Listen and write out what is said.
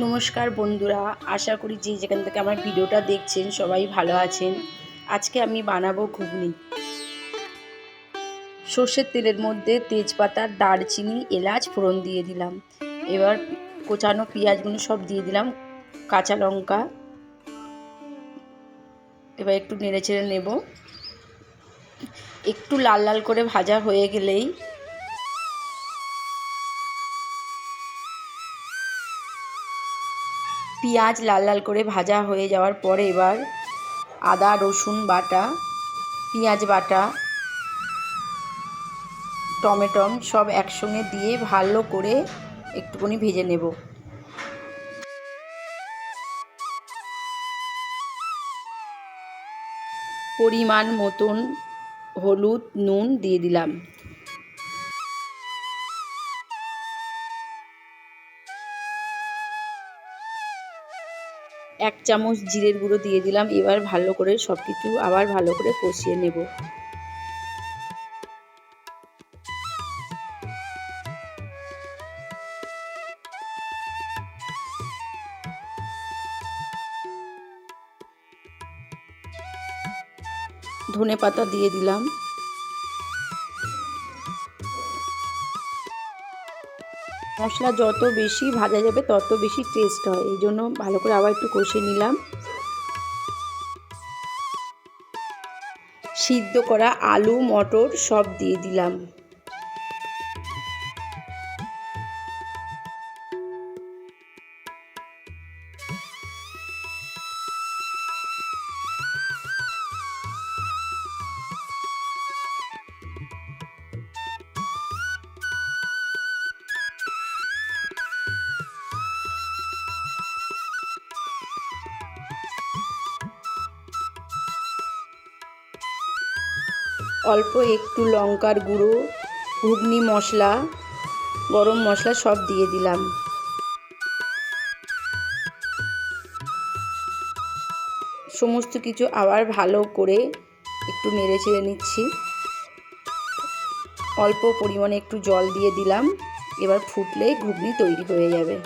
নমস্কার বন্ধুরা, আশা করি যে যেখান থেকে আমার ভিডিওটা দেখছেন সবাই ভালো আছেন। আজকে আমি বানাবো ঘুগনি। সর্ষের তেলের মধ্যে তেজপাতা, দারচিনি, এলাচ ফোড়ন দিয়ে দিলাম। এবার কোচানো পেঁয়াজগুলো সব দিয়ে দিলাম, কাঁচা লঙ্কা। এবার একটু নেড়ে চেড়ে নেব। একটু লাল লাল করে ভাজা হয়ে গেলেই পেঁয়াজ লাল লাল করে ভাজা হয়ে যাওয়ার পরে এবার আদা রসুন বাটা, পেঁয়াজ বাটা, টমেটো সব একসঙ্গে দিয়ে ভালো করে একটুখানি ভেজে নেব। পরিমাণ মতন হলুদ নুন দিয়ে দিলাম। এক চামচ জিরের গুঁড়ো দিয়ে দিলাম। এবার ভালো করে সব কিছু আবার ভালো করে কষিয়ে নেব। ধনে পাতা দিয়ে দিলাম। মশলা যত বেশি ভাজা যাবে তত বেশি টেস্ট হয়, এই জন্য ভালো করে আবার একটু কষিয়ে নিলাম। সিদ্ধ করা আলু মটর সব দিয়ে দিলাম। অল্প একটু লঙ্কার গুঁড়ো, ঘুগনি মশলা, গরম মশলা সব দিয়ে দিলাম। সমস্ত কিছু আবার ভালো করে একটু নেড়ে চেড়ে নিচ্ছি। অল্প পরিমাণে একটু জল দিয়ে দিলাম। এবার ফুটলে ঘুগনি তৈরি হয়ে যাবে।